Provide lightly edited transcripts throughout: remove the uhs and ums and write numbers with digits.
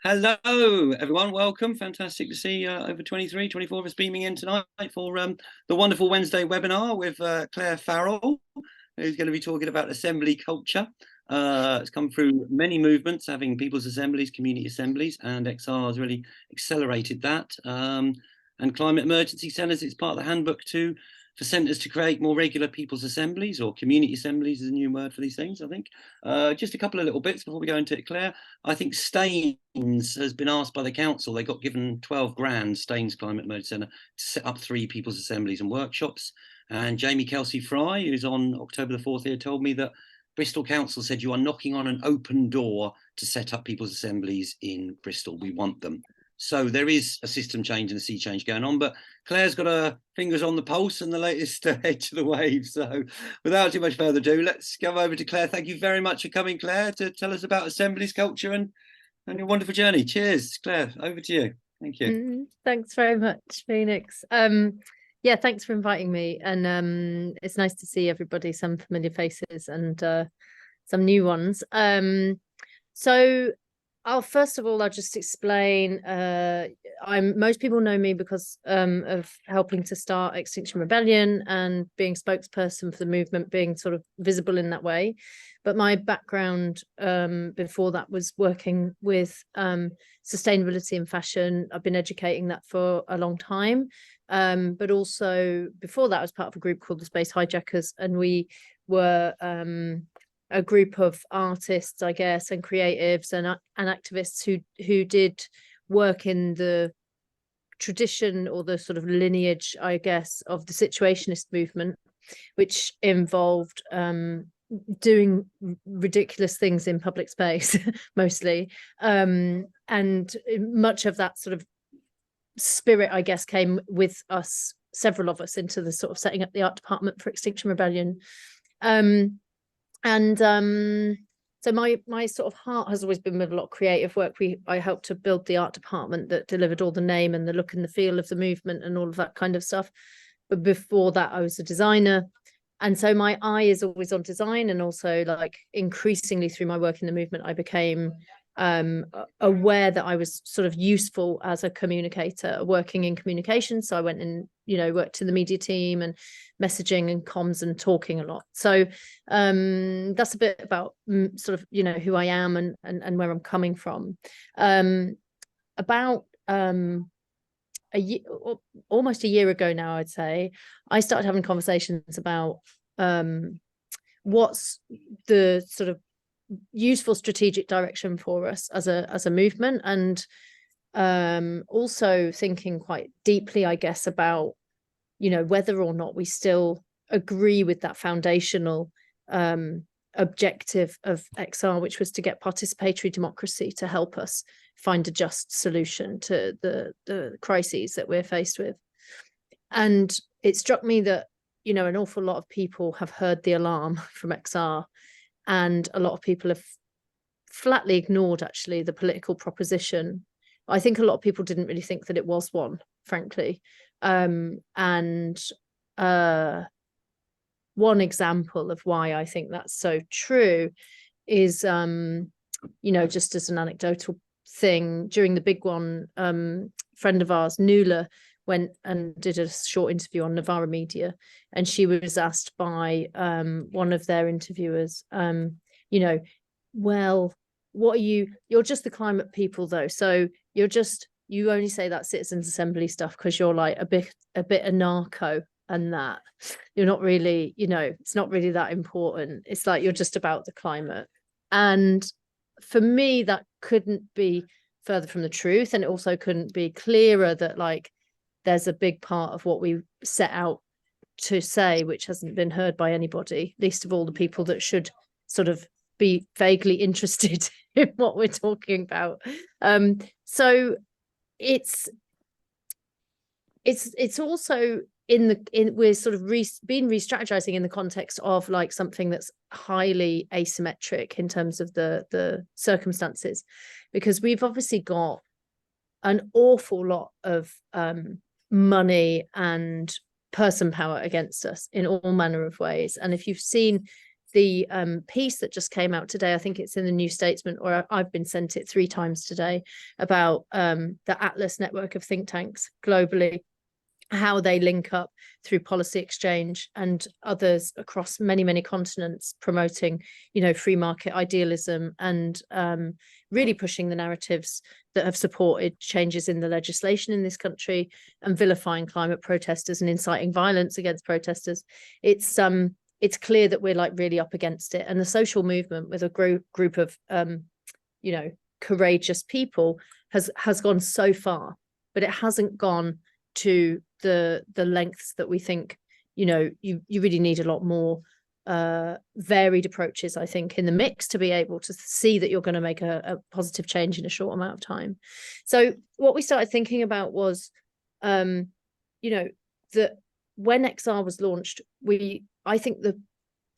Hello, everyone. Welcome. Fantastic to see over 23, 24 of us beaming in tonight for the wonderful Wednesday webinar with Clare Farrell, who's going to be talking about assembly culture. It's come through many movements, having people's assemblies, community assemblies, and XR has really accelerated that. And climate emergency centres, it's part of the handbook too, for centres to create more regular people's assemblies, or community assemblies is a new word for these things, I think. Just a couple of little bits before we go into it, Claire. I think Staines has been asked by the council, they got given 12 grand, Staines Climate Emergency Centre, to set up 3 people's assemblies and workshops. And Jamie Kelsey-Fry, who's on October the 4th here, told me that Bristol Council said you are knocking on an open door to set up people's assemblies in Bristol. We want them. So there is a system change and a sea change going on, but Claire's got her fingers on the pulse and the latest edge of the wave. So without too much further ado, let's go over to Claire. Thank you very much for coming, Claire, to tell us about assemblies culture and your wonderful journey. Cheers, Claire. Over to you. Thank you. Thanks very much, Phoenix. Yeah, thanks for inviting me. And it's nice to see everybody, some familiar faces and some new ones. So first of all, I'll just explain. Most people know me because of helping to start Extinction Rebellion and being spokesperson for the movement, being sort of visible in that way. But my background before that was working with sustainability in fashion. I've been educating that for a long time. But also before that, I was part of a group called the Space Hijackers, and we were a group of artists, I guess, and creatives and activists who did work in the tradition or the sort of lineage, I guess, of the situationist movement, which involved doing ridiculous things in public space, mostly. And much of that sort of spirit, I guess, came with us, several of us, into the sort of setting up the art department for Extinction Rebellion. So my sort of heart has always been with a lot of creative work. I helped to build the art department that delivered all the name and the look and the feel of the movement and all of that kind of stuff. But before that, I was a designer. And so my eye is always on design, and also, like, increasingly through my work in the movement, I became aware that I was sort of useful as a communicator, working in communication. So I went and, worked in the media team and messaging and comms and talking a lot. So that's a bit about sort of, who I am and where I'm coming from. About almost a year ago now, I'd say, I started having conversations about what's the sort of useful strategic direction for us as a movement, and also thinking quite deeply, I guess, about whether or not we still agree with that foundational objective of XR, which was to get participatory democracy to help us find a just solution to the crises that we're faced with. And it struck me that an awful lot of people have heard the alarm from XR, and a lot of people have flatly ignored, actually, the political proposition. I think a lot of people didn't really think that it was one, frankly. And one example of why I think that's so true is, just as an anecdotal thing, during the big one, friend of ours, Nuala, went and did a short interview on Novara Media, and she was asked by one of their interviewers, well, what are you're just the climate people though, so you only say that citizens assembly stuff because you're like a bit anarcho, and that you're not really, it's not really that important. It's like you're just about the climate. And for me, that couldn't be further from the truth, and it also couldn't be clearer that, like, there's a big part of what we set out to say which hasn't been heard by anybody, least of all the people that should sort of be vaguely interested in what we're talking about. So it's also we're sort of been re-strategizing in the context of, like, something that's highly asymmetric in terms of the circumstances, because we've obviously got an awful lot of money and person power against us in all manner of ways. And if you've seen the piece that just came out today. I think it's in the New Statesman, or I've been sent it 3 times today, about the Atlas network of think tanks globally, how they link up through policy exchange and others across many, many continents, promoting, free market idealism and really pushing the narratives that have supported changes in the legislation in this country and vilifying climate protesters and inciting violence against protesters. It's clear that we're like really up against it. And the social movement with a group of, courageous people has gone so far, but it hasn't gone to the lengths that we think, you really need a lot more varied approaches, I think, in the mix to be able to see that you're going to make a positive change in a short amount of time. So what we started thinking about was, that when XR was launched, I think the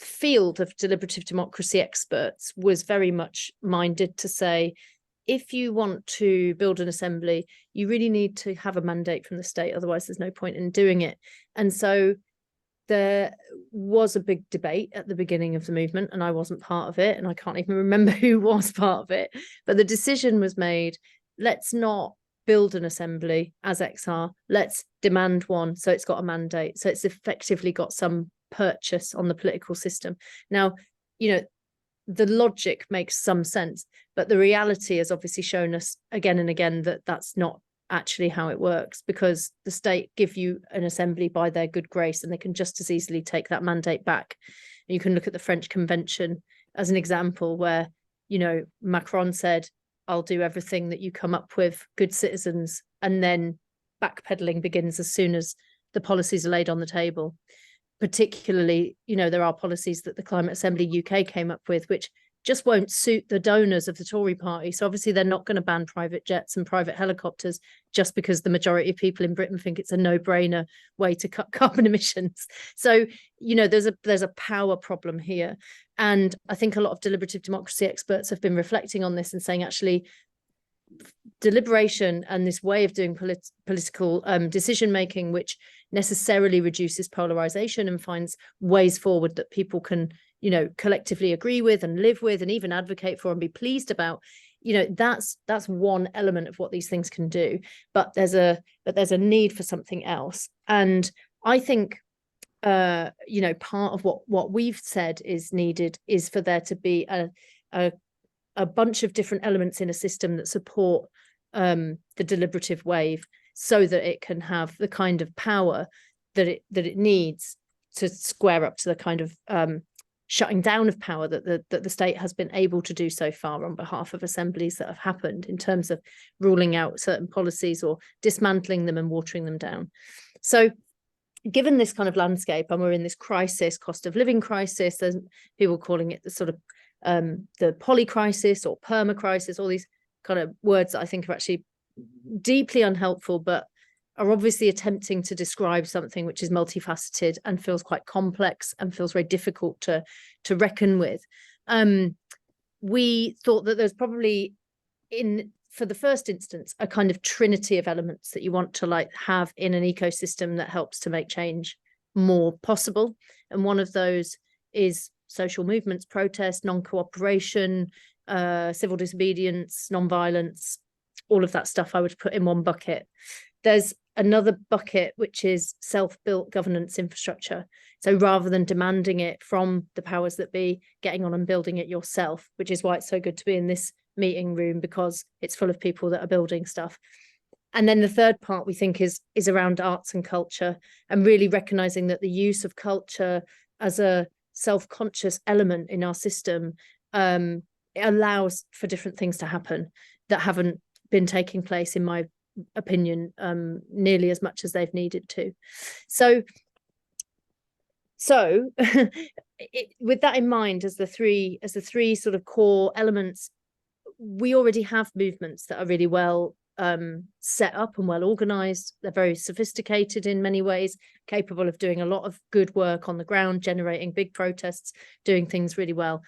field of deliberative democracy experts was very much minded to say, if you want to build an assembly, you really need to have a mandate from the state, otherwise there's no point in doing it. And so there was a big debate at the beginning of the movement, and I wasn't part of it, and I can't even remember who was part of it, but the decision was made, let's not build an assembly as XR, let's demand one so it's got a mandate, so it's effectively got some purchase on the political system. Now, the logic makes some sense, but the reality has obviously shown us again and again that that's not actually how it works, because the state give you an assembly by their good grace and they can just as easily take that mandate back. And you can look at the French Convention as an example where, Macron said, I'll do everything that you come up with, good citizens, and then backpedaling begins as soon as the policies are laid on the table. Particularly, there are policies that the Climate Assembly UK came up with, which just won't suit the donors of the Tory party. So obviously they're not going to ban private jets and private helicopters just because the majority of people in Britain think it's a no-brainer way to cut carbon emissions. So, there's a power problem here. And I think a lot of deliberative democracy experts have been reflecting on this and saying, actually, deliberation and this way of doing political decision making, which necessarily reduces polarization and finds ways forward that people can, collectively agree with and live with and even advocate for and be pleased about, that's one element of what these things can do. But there's a need for something else. And I think part of what we've said is needed is for there to be a bunch of different elements in a system that support the deliberative wave, so that it can have the kind of power that it needs to square up to the kind of shutting down of power that the state has been able to do so far on behalf of assemblies that have happened, in terms of ruling out certain policies or dismantling them and watering them down. So given this kind of landscape, and we're in this crisis, cost of living crisis, there's people calling it the sort of the poly crisis or perma crisis, all these kind of words that I think are actually deeply unhelpful, but are obviously attempting to describe something which is multifaceted and feels quite complex and feels very difficult to reckon with. We thought that there's probably, for the first instance, a kind of trinity of elements that you want to have in an ecosystem that helps to make change more possible. And one of those is social movements, protest, non-cooperation, civil disobedience, non-violence, all of that stuff I would put in one bucket. There's another bucket, which is self-built governance infrastructure. So rather than demanding it from the powers that be, getting on and building it yourself, which is why it's so good to be in this meeting room, because it's full of people that are building stuff. And then the third part we think is around arts and culture, and really recognizing that the use of culture as a self-conscious element in our system it allows for different things to happen that haven't been taking place, in my opinion, nearly as much as they've needed to. So with that in mind, as the three sort of core elements, we already have movements that are really well set up and well organized. They're very sophisticated in many ways, capable of doing a lot of good work on the ground, generating big protests, doing things really well.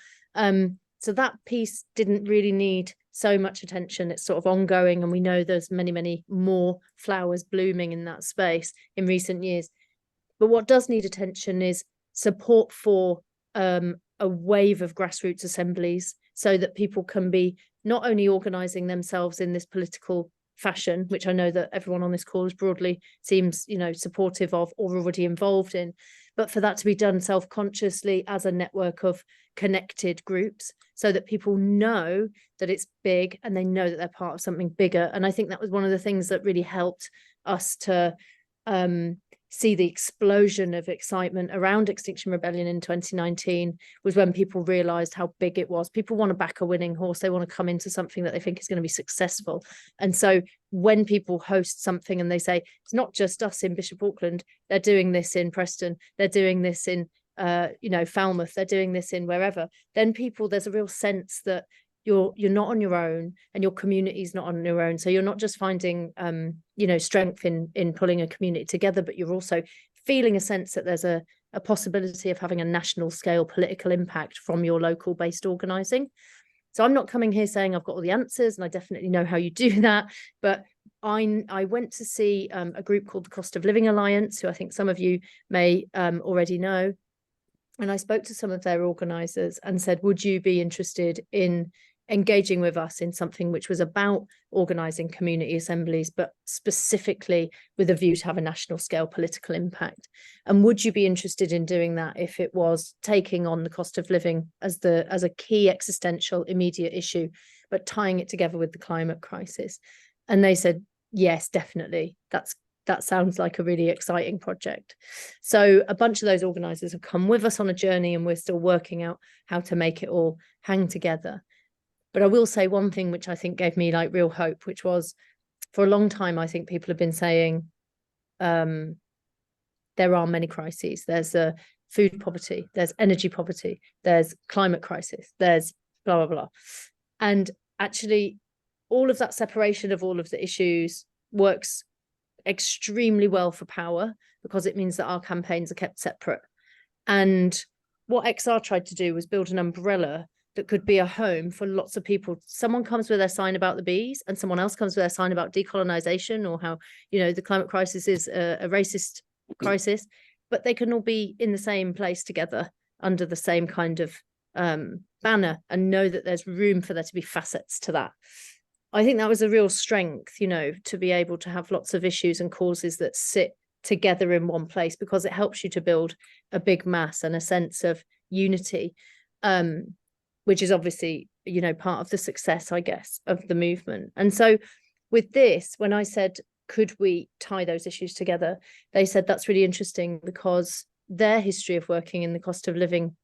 So that piece didn't really need so much attention. It's sort of ongoing, and we know there's many, many more flowers blooming in that space in recent years. But what does need attention is support for a wave of grassroots assemblies so that people can be not only organising themselves in this political fashion, which I know that everyone on this call is broadly seems, supportive of or already involved in, but for that to be done self-consciously as a network of connected groups so that people know that it's big and they know that they're part of something bigger. And I think that was one of the things that really helped us to see the explosion of excitement around Extinction Rebellion in 2019 was when people realized how big it was. People want to back a winning horse. They want to come into something that they think is going to be successful. And so when people host something and they say, it's not just us in Bishop Auckland, they're doing this in Preston, they're doing this in, Falmouth, they're doing this in wherever, then there's a real sense that you're not on your own and your community is not on your own. So you're not just finding, strength in pulling a community together, but you're also feeling a sense that there's a possibility of having a national scale political impact from your local based organising. So I'm not coming here saying I've got all the answers and I definitely know how you do that, but I went to see a group called the Cost of Living Alliance, who I think some of you may already know. And I spoke to some of their organisers and said, would you be interested in engaging with us in something which was about organising community assemblies, but specifically with a view to have a national scale political impact? And would you be interested in doing that if it was taking on the cost of living as a key existential immediate issue, but tying it together with the climate crisis? And they said, yes, definitely. That sounds like a really exciting project. So a bunch of those organisers have come with us on a journey and we're still working out how to make it all hang together. But I will say one thing which I think gave me like real hope, which was for a long time, I think people have been saying there are many crises. There's food poverty, there's energy poverty, there's climate crisis, there's blah, blah, blah. And actually, all of that separation of all of the issues works extremely well for power because it means that our campaigns are kept separate. And what XR tried to do was build an umbrella that could be a home for lots of people. Someone comes with their sign about the bees and someone else comes with their sign about decolonization or how, the climate crisis is a racist crisis, but they can all be in the same place together under the same kind of banner and know that there's room for there to be facets to that. I think that was a real strength, to be able to have lots of issues and causes that sit together in one place because it helps you to build a big mass and a sense of unity, which is obviously, part of the success, I guess, of the movement. And so with this, when I said, could we tie those issues together? They said, that's really interesting because their history of working in the cost of living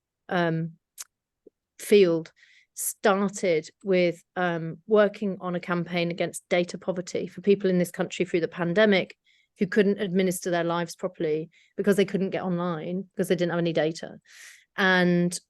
field started with working on a campaign against data poverty for people in this country through the pandemic who couldn't administer their lives properly because they couldn't get online because they didn't have any data. And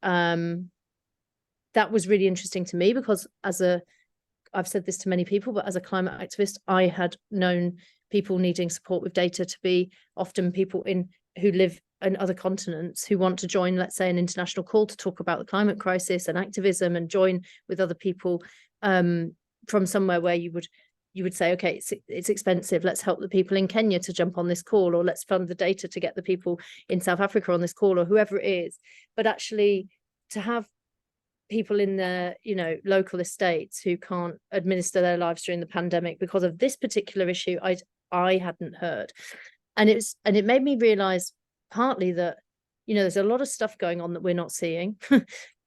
that was really interesting to me because I've said this to many people, but as a climate activist, I had known people needing support with data to be often people who live in other continents who want to join, let's say, an international call to talk about the climate crisis and activism and join with other people from somewhere where you would say, okay, it's expensive. Let's help the people in Kenya to jump on this call, or let's fund the data to get the people in South Africa on this call, or whoever it is. But actually to have people in their, local estates who can't administer their lives during the pandemic because of this particular issue, I hadn't heard. And it made me realize partly that, there's a lot of stuff going on that we're not seeing.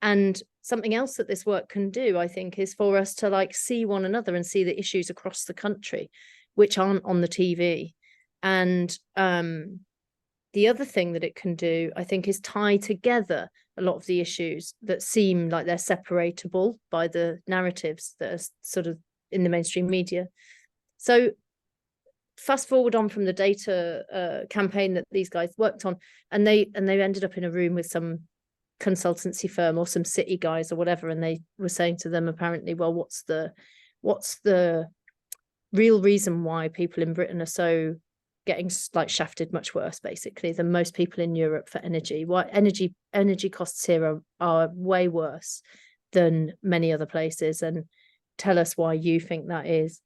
And something else that this work can do, I think, is for us to see one another and see the issues across the country, which aren't on the TV. And the other thing that it can do, I think, is tie together a lot of the issues that seem like they're separatable by the narratives that are sort of in the mainstream media. So fast forward on from the data campaign that these guys worked on, and they ended up in a room with some consultancy firm or some city guys or whatever, and they were saying to them apparently, well, what's the real reason why people in Britain are so getting shafted much worse basically than most people in Europe for energy? Why energy costs here are way worse than many other places, and tell us why you think that is.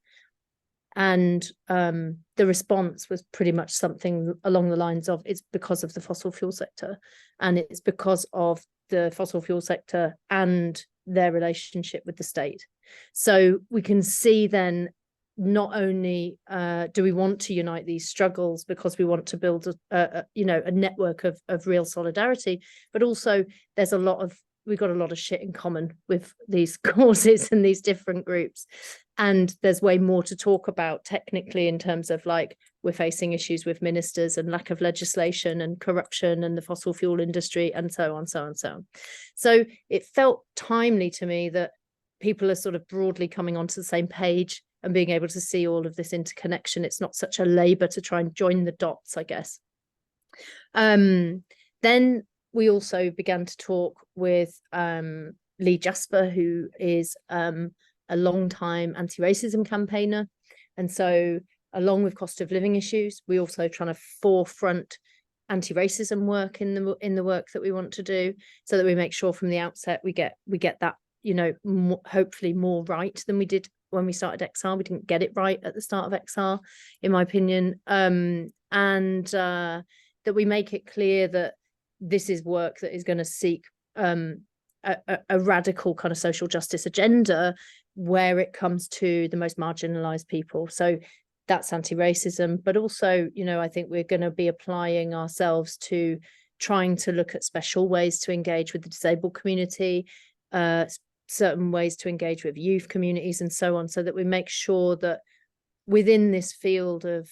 And the response was pretty much something along the lines of, it's because of the fossil fuel sector, and it's because of the fossil fuel sector and their relationship with the state. So we can see then, not only do we want to unite these struggles because we want to build a network of real solidarity, but also we've got a lot of shit in common with these causes and these different groups. And there's way more to talk about technically in terms of, like, we're facing issues with ministers and lack of legislation and corruption and the fossil fuel industry and so on, so on, so on. So it felt timely to me that people are sort of broadly coming onto the same page and being able to see all of this interconnection. It's not such a labor to try and join the dots, I guess. Then we also began to talk with Lee Jasper, who is a long-time anti-racism campaigner. And so, along with cost of living issues, we also trying to forefront anti-racism work in the work that we want to do, so that we make sure from the outset we get that, hopefully more right than we did when we started XR. We didn't get it right at the start of XR, in my opinion, and that we make it clear that this is work that is going to seek a radical kind of social justice agenda where it comes to the most marginalized people. So that's anti-racism, but also, I think we're going to be applying ourselves to trying to look at special ways to engage with the disabled community, certain ways to engage with youth communities and so on, so that we make sure that within this field of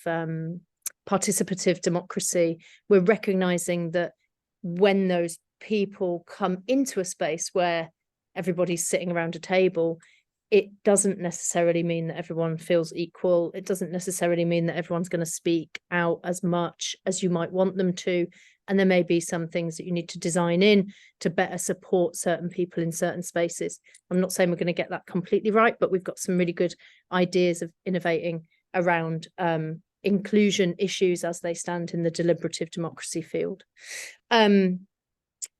participative democracy, we're recognizing that when those people come into a space where everybody's sitting around a table, it doesn't necessarily mean that everyone feels equal. It doesn't necessarily mean that everyone's going to speak out as much as you might want them to. And there may be some things that you need to design in to better support certain people in certain spaces. I'm not saying we're going to get that completely right, but we've got some really good ideas of innovating around inclusion issues as they stand in the deliberative democracy field.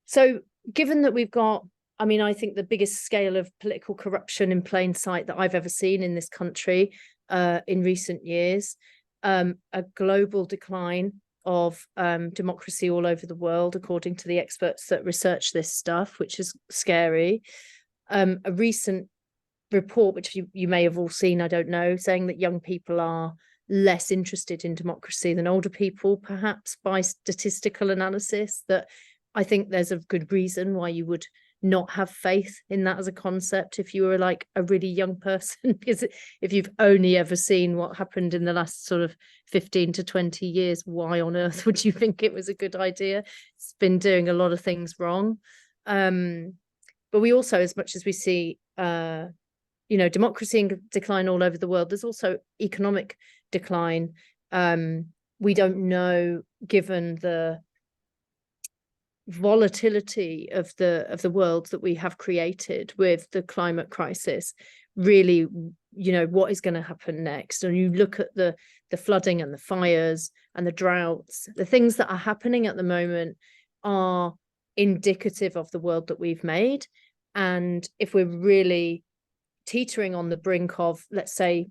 So given that we've got, I think the biggest scale of political corruption in plain sight that I've ever seen in this country in recent years, a global decline of democracy all over the world, according to the experts that research this stuff, which is scary. A recent report, which you may have all seen, I don't know, saying that young people are less interested in democracy than older people, perhaps by statistical analysis, that I think there's a good reason why you would not have faith in that as a concept if you were like a really young person, because if you've only ever seen what happened in the last sort of 15 to 20 years, why on earth would you think it was a good idea? It's been doing a lot of things wrong. But we also, as much as we see democracy in decline all over the world, there's also economic decline. We don't know, given the volatility of the world that we have created with the climate crisis, really, what is going to happen next. And you look at the flooding and the fires and the droughts, the things that are happening at the moment are indicative of the world that we've made. And if we're really teetering on the brink of, let's say,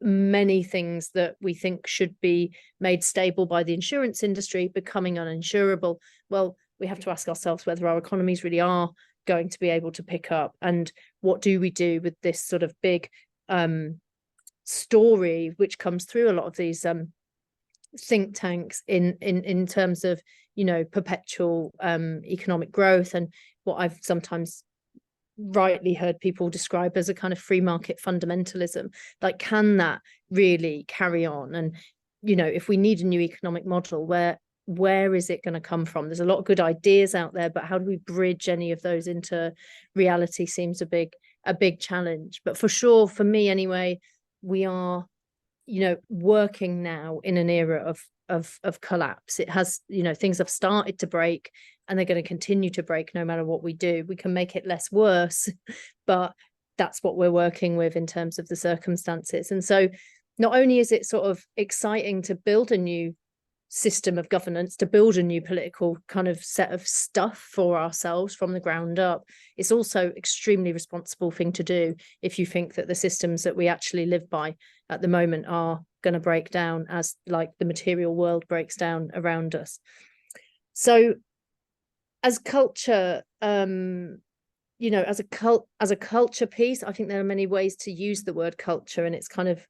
many things that we think should be made stable by the insurance industry becoming uninsurable, well, we have to ask ourselves whether our economies really are going to be able to pick up, and what do we do with this sort of big story which comes through a lot of these think tanks in terms of perpetual economic growth, and what I've sometimes rightly heard people describe as a kind of free market fundamentalism. Like, can that really carry on? And if we need a new economic model, where is it going to come from? There's a lot of good ideas out there, but how do we bridge any of those into reality seems a big challenge. But for sure, for me anyway, we are working now in an era of collapse. It has, things have started to break, and they're going to continue to break no matter what we do. We can make it less worse, but that's what we're working with in terms of the circumstances. And so not only is it sort of exciting to build a new system of governance, to build a new political kind of set of stuff for ourselves from the ground up, it's also extremely responsible thing to do if you think that the systems that we actually live by at the moment are going to break down as like the material world breaks down around us. So as culture, you know, as a culture piece, I think there are many ways to use the word culture, and it's kind of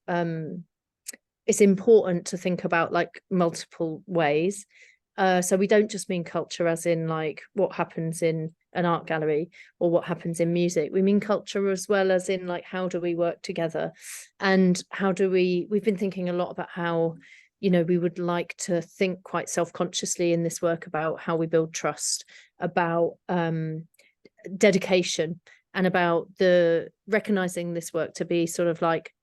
it's important to think about like multiple ways. So we don't just mean culture as in like what happens in an art gallery or what happens in music. We mean culture as well as in like, how do we work together, and how do we've been thinking a lot about how, you know, we would like to think quite self-consciously in this work about how we build trust, about dedication, and about the recognizing this work to be sort of like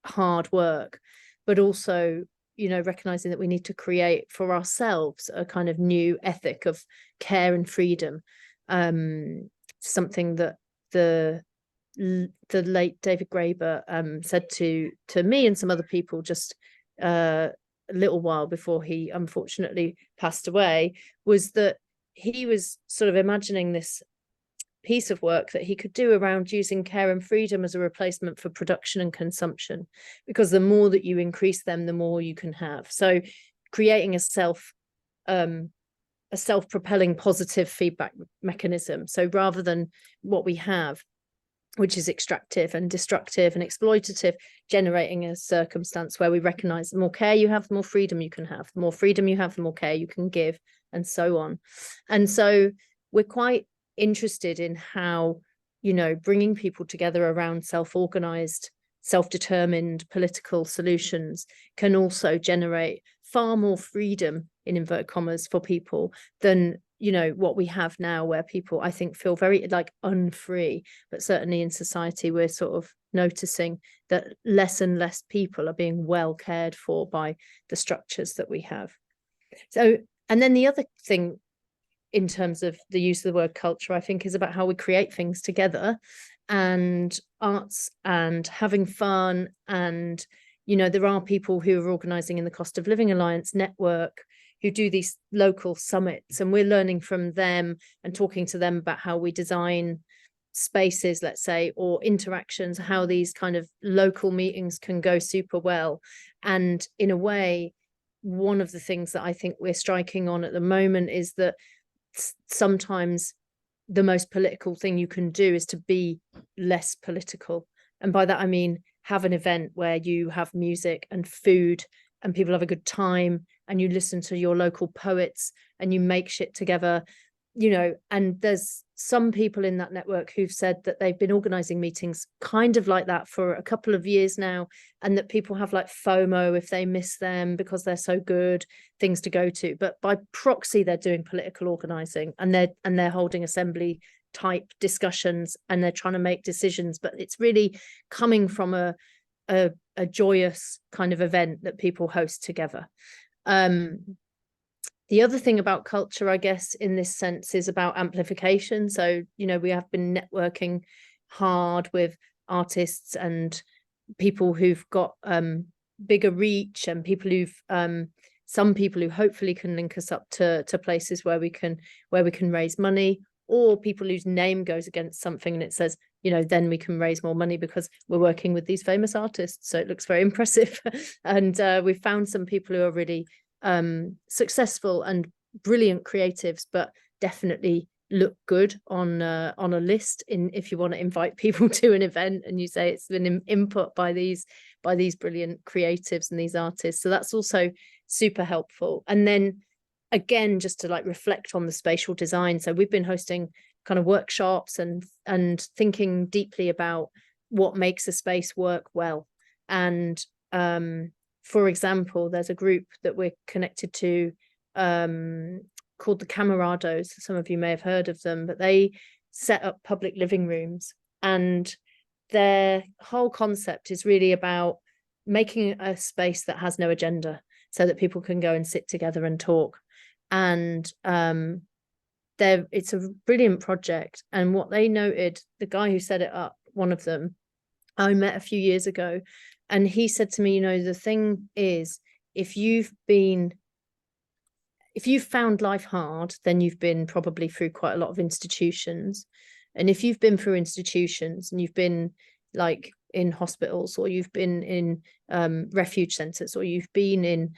hard work, but also, you know, recognizing that we need to create for ourselves a kind of new ethic of care and freedom. Something that the late David Graeber said to me and some other people just a little while before he unfortunately passed away, was that he was sort of imagining this piece of work that he could do around using care and freedom as a replacement for production and consumption, because the more that you increase them, the more you can have. So creating a self-propelling positive feedback mechanism. So rather than what we have, which is extractive and destructive and exploitative, generating a circumstance where we recognize the more care you have, the more freedom you can have. The more freedom you have, the more care you can give, and so on. And so we're quite interested in how, you know, bringing people together around self-organized, self-determined political solutions can also generate far more freedom, in inverted commas, for people than, you know, what we have now, where people, I think, feel very like unfree. But certainly in society, we're sort of noticing that less and less people are being well cared for by the structures that we have. So, and then the other thing in terms of the use of the word culture, I think, is about how we create things together, and arts and having fun. And, you know, there are people who are organising in the Cost of Living Alliance network who do these local summits, and we're learning from them and talking to them about how we design spaces, let's say, or interactions, how these kind of local meetings can go super well. And in a way, one of the things that I think we're striking on at the moment is that sometimes the most political thing you can do is to be less political. And by that I mean have an event where you have music and food and people have a good time, and you listen to your local poets and you make shit together, you know. And there's some people in that network who've said that they've been organizing meetings kind of like that for a couple of years now, and that people have like FOMO if they miss them because they're so good, things to go to. But by proxy, they're doing political organizing, and they're holding assembly type discussions, and they're trying to make decisions, but it's really coming from a joyous kind of event that people host together. The other thing about culture, I guess, in this sense, is about amplification. So, you know, we have been networking hard with artists and people who've got bigger reach, and people who've some people who hopefully can link us up to places where we can raise money, or people whose name goes against something and it says, you know, then we can raise more money because we're working with these famous artists. So it looks very impressive. And we've found some people who are really successful and brilliant creatives, but definitely look good on a list if you want to invite people to an event and you say it's been input by these brilliant creatives and these artists. So that's also super helpful. And then again, just to like reflect on the spatial design. So we've been hosting kind of workshops and thinking deeply about what makes a space work well. And for example, there's a group that we're connected to called the Camarados. Some of you may have heard of them, but they set up public living rooms, and their whole concept is really about making a space that has no agenda, so that people can go and sit together and talk. And it's a brilliant project. And what they noted, the guy who set it up, one of them, I met a few years ago, and he said to me, you know, the thing is, if you've found life hard, then you've been probably through quite a lot of institutions. And if you've been through institutions and you've been like in hospitals, or you've been in refuge centers, or you've been in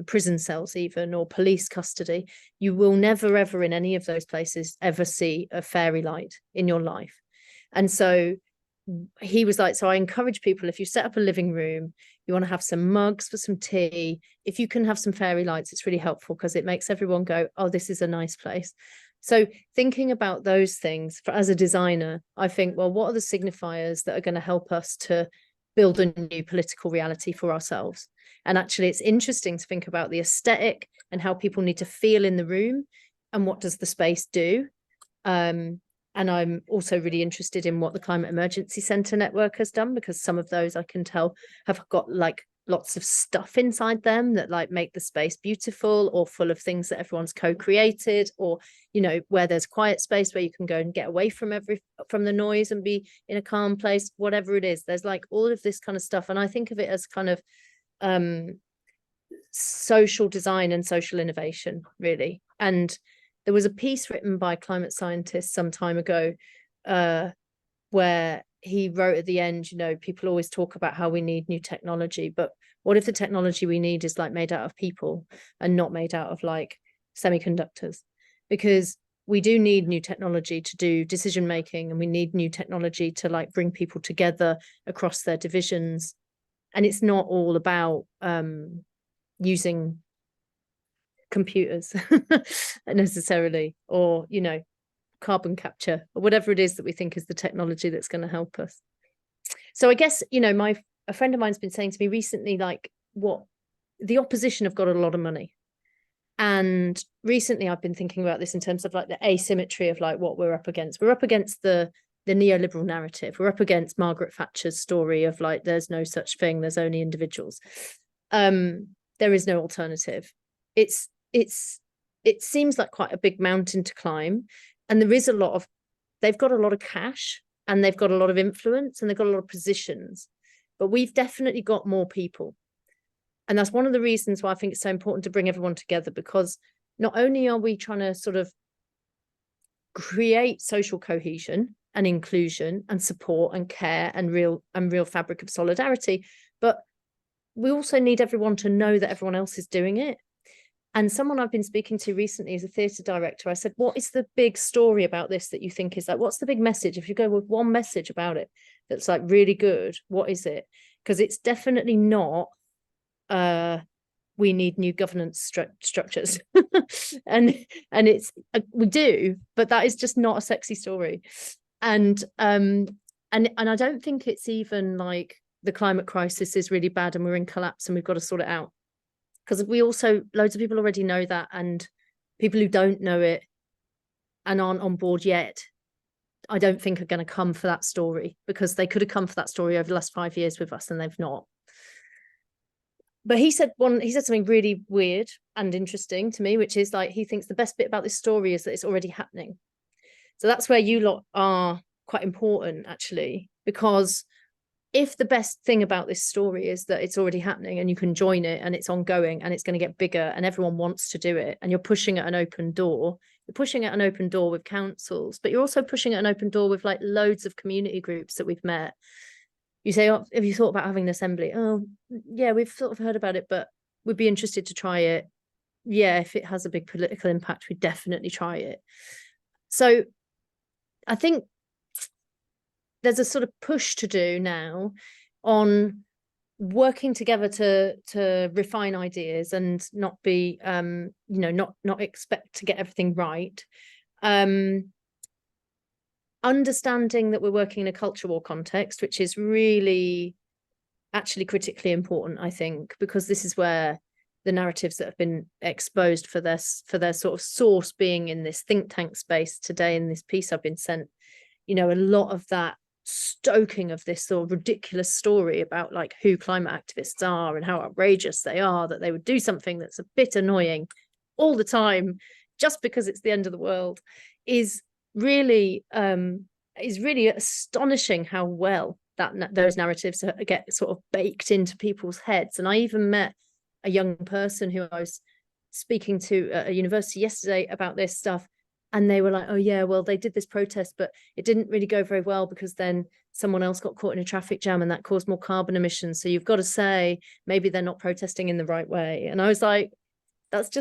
prison cells even, or police custody, you will never ever in any of those places ever see a fairy light in your life. And so he was like, so I encourage people, if you set up a living room, you want to have some mugs for some tea, if you can have some fairy lights, it's really helpful because it makes everyone go, oh, this is a nice place. So thinking about those things as a designer, I think, well, what are the signifiers that are going to help us to build a new political reality for ourselves? And actually, it's interesting to think about the aesthetic and how people need to feel in the room, and what does the space do? And I'm also really interested in what the Climate Emergency Centre network has done, because some of those I can tell have got like lots of stuff inside them that like make the space beautiful, or full of things that everyone's co-created, or, you know, where there's quiet space where you can go and get away from the noise and be in a calm place, whatever it is. There's like all of this kind of stuff. And I think of it as kind of social design and social innovation, really. And there was a piece written by climate scientists some time ago where he wrote at the end, you know, people always talk about how we need new technology, but what if the technology we need is like made out of people and not made out of like semiconductors? Because we do need new technology to do decision making, and we need new technology to like bring people together across their divisions. And it's not all about using computers necessarily, or, you know, carbon capture, or whatever it is that we think is the technology that's going to help us. So I guess, you know, a friend of mine's been saying to me recently, like, what the opposition have got a lot of money. And recently I've been thinking about this in terms of like the asymmetry of like what we're up against. We're up against the neoliberal narrative. We're up against Margaret Thatcher's story of like, there's no such thing, there's only individuals. There is no alternative. It seems like quite a big mountain to climb. And there is they've got a lot of cash, and they've got a lot of influence, and they've got a lot of positions, but we've definitely got more people. And that's one of the reasons why I think it's so important to bring everyone together, because not only are we trying to sort of create social cohesion and inclusion and support and care and real fabric of solidarity, but we also need everyone to know that everyone else is doing it. And someone I've been speaking to recently is a theatre director. I said, what is the big story about this that you think is like, what's the big message? If you go with one message about it that's like really good, what is it? Because it's definitely not, we need new governance structures. and it's, we do, but that is just not a sexy story. And I don't think it's even like the climate crisis is really bad and we're in collapse and we've got to sort it out. Because we also, loads of people already know that, and people who don't know it and aren't on board yet, I don't think are going to come for that story, because they could have come for that story over the last 5 years with us and they've not. But he said something really weird and interesting to me, which is like, he thinks the best bit about this story is that it's already happening. So that's where you lot are quite important, actually, because if the best thing about this story is that it's already happening and you can join it and it's ongoing and it's going to get bigger and everyone wants to do it, and you're pushing at an open door, with councils, but you're also pushing at an open door with like loads of community groups that we've met. You say, oh, have you thought about having an assembly? Oh, yeah, we've sort of heard about it, but we'd be interested to try it. Yeah, if it has a big political impact, we'd definitely try it. So I think there's a sort of push to do now on working together to refine ideas and not be, not expect to get everything right. Understanding that we're working in a culture war context, which is really actually critically important, I think, because this is where the narratives that have been exposed for their sort of source being in this think tank space today, in this piece I've been sent, a lot of that stoking of this sort of ridiculous story about like who climate activists are and how outrageous they are, that they would do something that's a bit annoying all the time just because it's the end of the world, is really astonishing how well those narratives get sort of baked into people's heads. And I even met a young person who I was speaking to at a university yesterday about this stuff, and they were like, oh yeah, well, they did this protest, but it didn't really go very well because then someone else got caught in a traffic jam and that caused more carbon emissions. So you've got to say maybe they're not protesting in the right way. And I was like, that's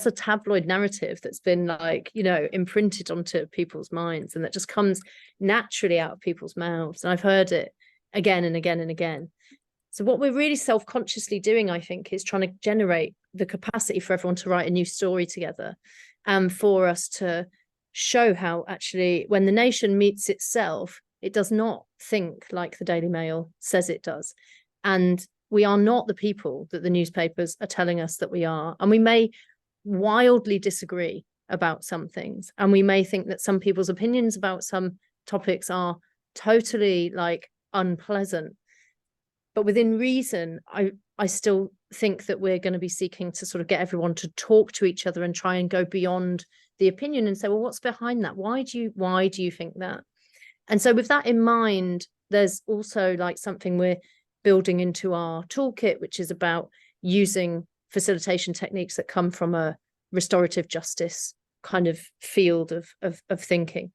a tabloid narrative that's been like, you know, imprinted onto people's minds, and that just comes naturally out of people's mouths. And I've heard it again and again and again. So what we're really self-consciously doing, I think, is trying to generate the capacity for everyone to write a new story together, and for us to show how actually when the nation meets itself, it does not think like the Daily Mail says it does. And we are not the people that the newspapers are telling us that we are. And we may wildly disagree about some things, and we may think that some people's opinions about some topics are totally like unpleasant. But within reason, I still think that we're going to be seeking to sort of get everyone to talk to each other and try and go beyond the opinion and say, well, what's behind that? Why do you think that? And so with that in mind, there's also like something we're building into our toolkit, which is about using facilitation techniques that come from a restorative justice kind of field of thinking.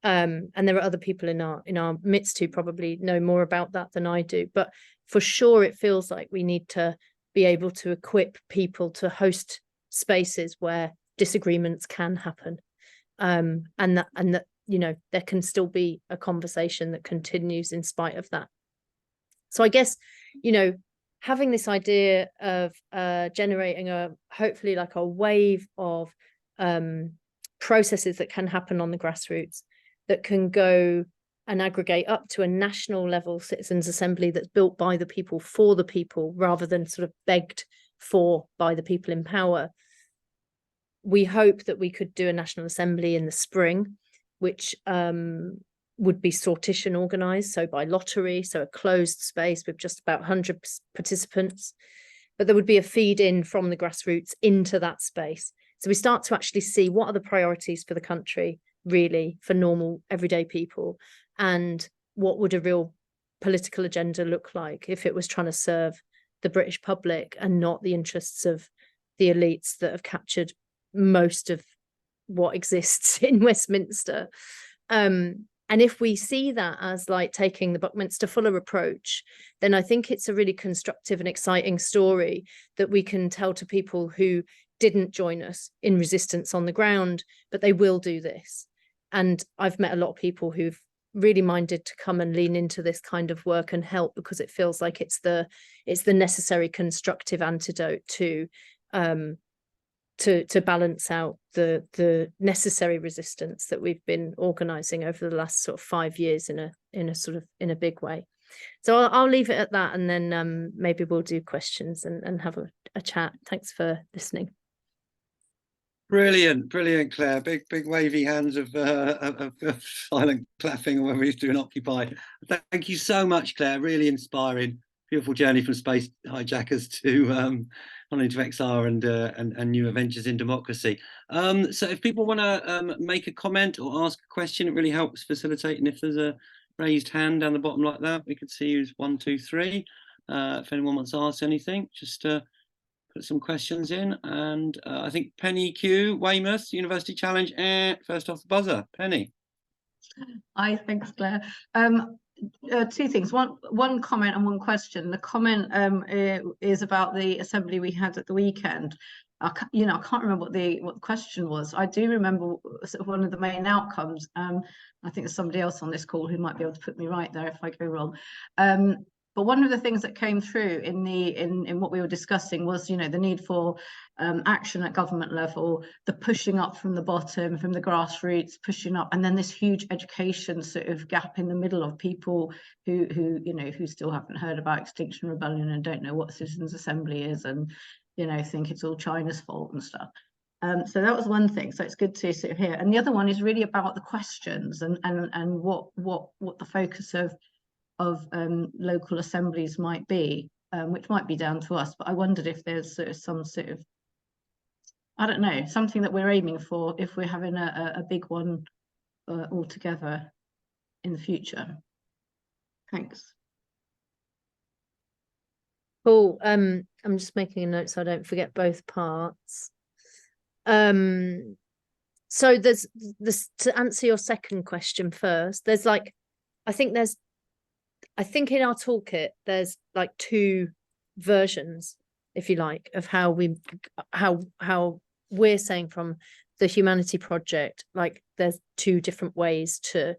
And there are other people in our midst who probably know more about that than I do. But for sure, it feels like we need to be able to equip people to host spaces where disagreements can happen, and that you know, there can still be a conversation that continues in spite of that. So I guess, you know, having this idea of generating a hopefully like a wave of processes that can happen on the grassroots, that can go and aggregate up to a national level citizens assembly that's built by the people for the people, rather than sort of begged for by the people in power. We hope that we could do a national assembly in the spring, which would be sortition organised, so by lottery, so a closed space with just about 100 participants. But there would be a feed in from the grassroots into that space. So we start to actually see what are the priorities for the country, really, for normal everyday people, and what would a real political agenda look like if it was trying to serve the British public and not the interests of the elites that have captured most of what exists in Westminster. And if we see that as like taking the Buckminster Fuller approach, then I think it's a really constructive and exciting story that we can tell to people who didn't join us in resistance on the ground, but they will do this. And I've met a lot of people who've really minded to come and lean into this kind of work and help, because it feels like it's the necessary constructive antidote to balance out the necessary resistance that we've been organising over the last sort of 5 years in a big way. So I'll leave it at that, and then maybe we'll do questions and have a chat. Thanks for listening. Brilliant, Claire. Big wavy hands of silent clapping, or whether he's doing Occupy. Thank you so much, Claire. Really inspiring. Beautiful journey from space hijackers to on into XR and new adventures in democracy. So if people want to make a comment or ask a question, it really helps facilitate. And if there's a raised hand down the bottom like that, we could see who's 1, 2, 3. If anyone wants to ask anything, just put some questions in. And I think Penny Q, Weymouth, University Challenge, first off the buzzer. Penny. Hi, thanks, Claire. Two things, one comment and one question. The comment is about the assembly we had at the weekend. I can't remember what the question was. I do remember sort of one of the main outcomes. I think there's somebody else on this call who might be able to put me right there if I go wrong. But one of the things that came through in what we were discussing was, the need for action at government level, the pushing up from the bottom, from the grassroots, pushing up, and then this huge education sort of gap in the middle of people who still haven't heard about Extinction Rebellion and don't know what Citizens Assembly is, and think it's all China's fault and stuff. So that was one thing. So it's good to sort of hear. And the other one is really about the questions and what the focus of local assemblies might be, which might be down to us. But I wondered if there's some sort of, I don't know, something that we're aiming for if we're having a big one all together in the future. Thanks. Cool. I'm just making a note so I don't forget both parts. So there's this, to answer your second question first, there's like I think in our toolkit, there's like two versions, if you like, of how we're saying from the Humanity Project, like there's two different ways to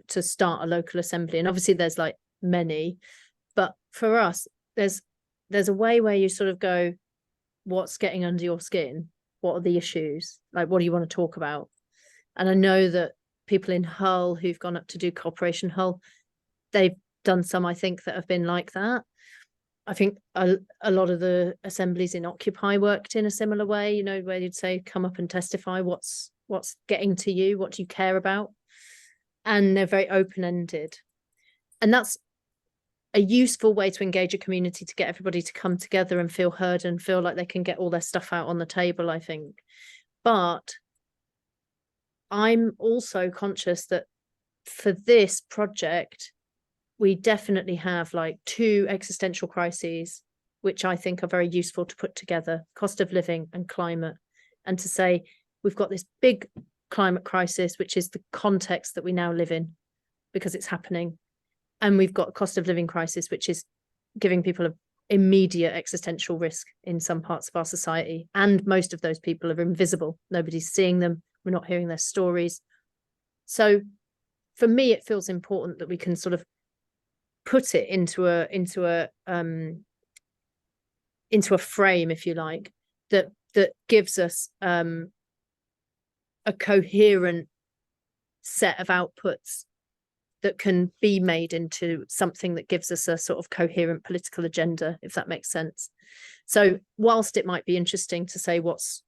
start a local assembly. And obviously there's like many, but for us, there's a way where you sort of go, what's getting under your skin? What are the issues? Like, what do you want to talk about? And I know that people in Hull who've gone up to do Cooperation Hull, they've done some, I think, that have been like that. I think a lot of the assemblies in Occupy worked in a similar way, you know, where you'd say, come up and testify, what's getting to you, what do you care about? And they're very open-ended. And that's a useful way to engage a community, to get everybody to come together and feel heard and feel like they can get all their stuff out on the table, I think. But I'm also conscious that for this project, we definitely have like two existential crises, which I think are very useful to put together: cost of living and climate. And to say, we've got this big climate crisis, which is the context that we now live in because it's happening. And we've got a cost of living crisis, which is giving people an immediate existential risk in some parts of our society. And most of those people are invisible. Nobody's seeing them. We're not hearing their stories. So for me, it feels important that we can sort of put it into a frame, if you like, that gives us a coherent set of outputs that can be made into something that gives us a sort of coherent political agenda, if that makes sense. So whilst it might be interesting to say what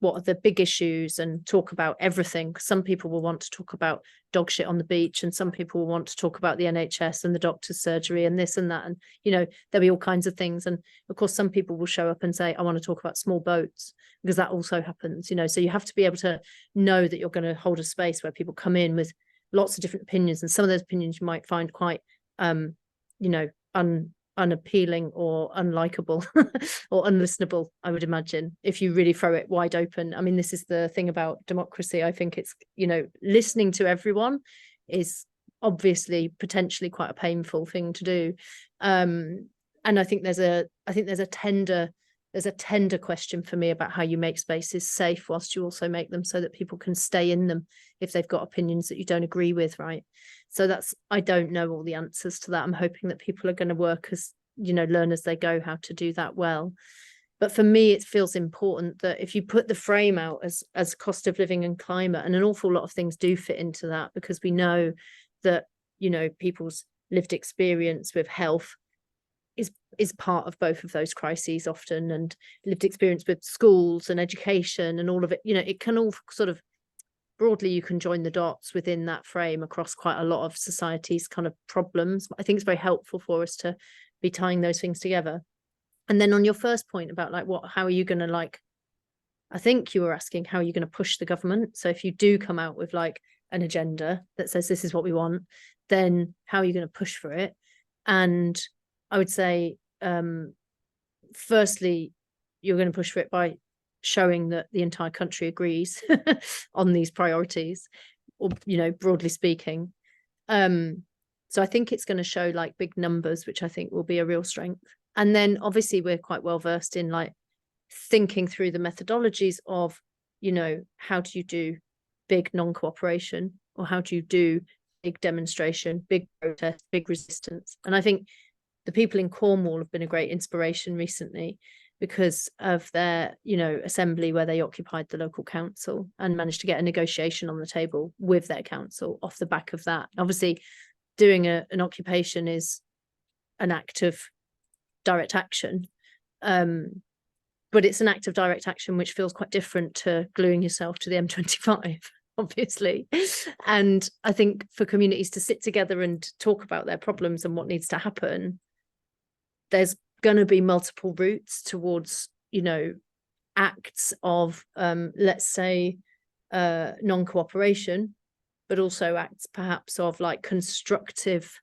are the big issues and talk about everything, some people will want to talk about dog shit on the beach, and some people will want to talk about the NHS and the doctor's surgery and this and that, and you know, there'll be all kinds of things. And of course some people will show up and say, I want to talk about small boats, because that also happens, you know. So you have to be able to know that you're going to hold a space where people come in with lots of different opinions, and some of those opinions you might find quite you know, unappealing or unlikable or unlistenable, I would imagine, if you really throw it wide open. I mean, this is the thing about democracy. I think it's, you know, listening to everyone is obviously potentially quite a painful thing to do. And I think there's a tender question for me about how you make spaces safe whilst you also make them so that people can stay in them if they've got opinions that you don't agree with, right? So I don't know all the answers to that. I'm hoping that people are going to work as, you know, learn as they go how to do that well. But for me, it feels important that if you put the frame out as cost of living and climate, and an awful lot of things do fit into that, because we know that, you know, people's lived experience with health is part of both of those crises often, and lived experience with schools and education and all of it, you know, it can all sort of broadly, you can join the dots within that frame across quite a lot of society's kind of problems. I think it's very helpful for us to be tying those things together. And then on your first point about like how are you going to, like, I think you were asking, how are you going to push the government? So if you do come out with like an agenda that says this is what we want, then how are you going to push for it? And I would say, firstly, you're going to push for it by showing that the entire country agrees on these priorities, or, you know, broadly speaking. So I think it's going to show like big numbers, which I think will be a real strength. And then obviously we're quite well versed in like thinking through the methodologies of, you know, how do you do big non-cooperation, or how do you do big demonstration, big protest, big resistance. And I think the people in Cornwall have been a great inspiration recently because of their, you know, assembly where they occupied the local council and managed to get a negotiation on the table with their council off the back of that. Obviously, doing an occupation is an act of direct action, but it's an act of direct action which feels quite different to gluing yourself to the M25, obviously. And I think for communities to sit together and talk about their problems and what needs to happen, there's going to be multiple routes towards, you know, acts of, let's say, non-cooperation, but also acts perhaps of like constructive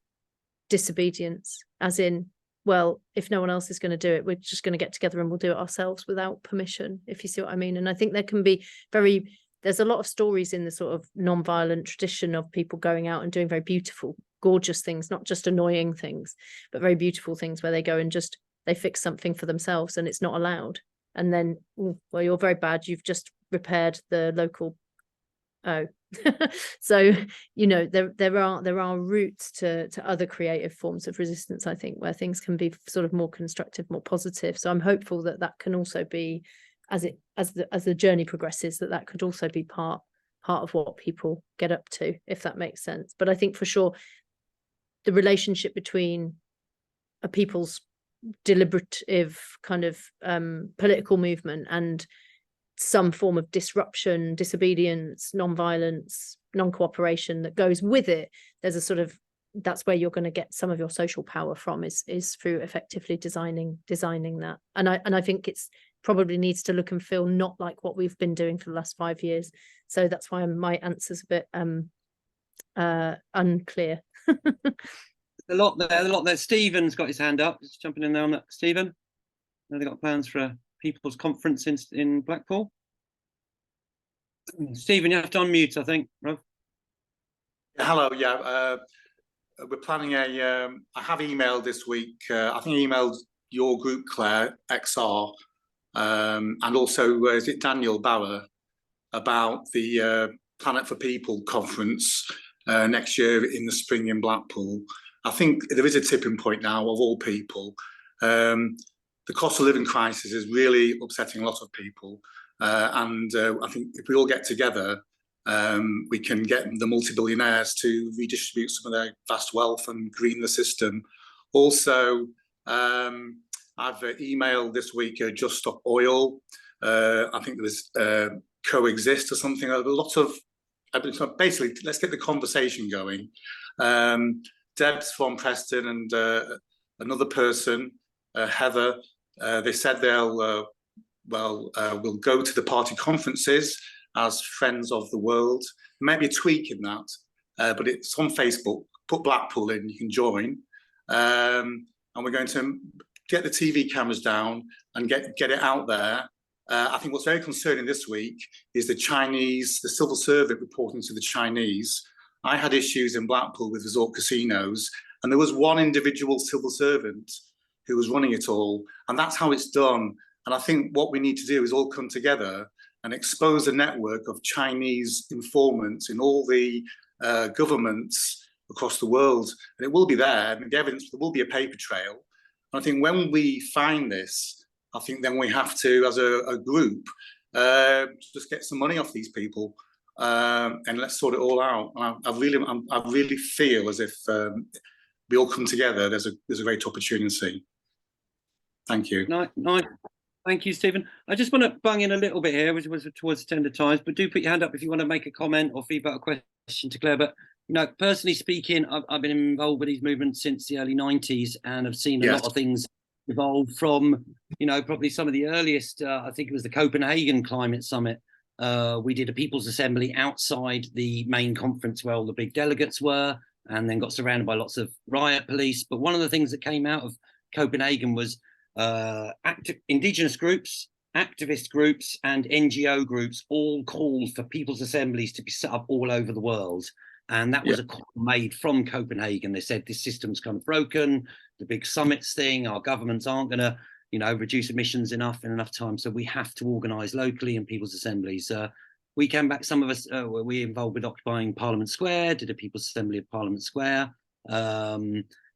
disobedience, as in, well, if no one else is going to do it, we're just going to get together and we'll do it ourselves without permission, if you see what I mean. And I think there can be very there's a lot of stories in the sort of non-violent tradition of people going out and doing very beautiful, gorgeous things, not just annoying things, but very beautiful things where they go and just, they fix something for themselves and it's not allowed. And then, well, you're very bad. You've just repaired the local. Oh, so, you know, there are routes to other creative forms of resistance, I think, where things can be sort of more constructive, more positive. So I'm hopeful that that can also be, as the journey progresses, that could also be part of what people get up to, if that makes sense. But I think for sure the relationship between a people's deliberative kind of political movement and some form of disruption, disobedience, non-violence, non-cooperation that goes with it, there's a sort of, that's where you're going to get some of your social power from, is through effectively designing that. And I think it's probably needs to look and feel not like what we've been doing for the last 5 years. So that's why my answer's a bit unclear. A lot there. Stephen's got his hand up. Just jumping in there on that. Stephen, have they got plans for a People's Conference in Blackpool? Stephen, you have to unmute, I think, Rob. Hello, yeah. We're planning I have emailed this week. I think I emailed your group, Clare XR, and also is it Daniel Bauer, about the Planet for People conference next year in the spring in Blackpool. I think there is a tipping point now, of all people. The cost of living crisis is really upsetting a lot of people. And I think if we all get together, we can get the multi-billionaires to redistribute some of their vast wealth and green the system. Also, I've emailed this week Just Stop Oil. I think there was Coexist or something. A lot of, so basically, let's get the conversation going. Deb's from Preston and another person, Heather, they said they'll we'll go to the party conferences as Friends of the World. Maybe a tweak in that, but it's on Facebook. Put Blackpool in, you can join. And we're going to get the TV cameras down and get it out there. I think what's very concerning this week is the civil servant reporting to the Chinese. I had issues in Blackpool with resort casinos, and there was one individual civil servant who was running it all, and that's how it's done. And I think what we need to do is all come together and expose a network of Chinese informants in all the governments across the world. And it will be there, and the evidence, there will be a paper trail. And I think when we find this, I think then we have to, as a group, just get some money off these people and let's sort it all out. And I really feel as if we all come together, there's a great opportunity. Thank you. Nice. Thank you, Stephen. I just want to bung in a little bit here, which was towards the end of times, but do put your hand up if you want to make a comment or feedback or question to Claire. But, you know, personally speaking, I've been involved with these movements since the early 90s and have seen a lot of things evolve from, you know, probably some of the earliest, I think it was the Copenhagen Climate Summit. We did a People's Assembly outside the main conference where all the big delegates were, and then got surrounded by lots of riot police. But one of the things that came out of Copenhagen was indigenous groups, activist groups, and NGO groups all called for people's assemblies to be set up all over the world. And that was a call made from Copenhagen. They said this system's kind of broken, the big summits thing, our governments aren't going to, you know, reduce emissions in enough time. So we have to organise locally in people's assemblies. We came back, some of us were involved with occupying Parliament Square, did a People's Assembly of Parliament Square.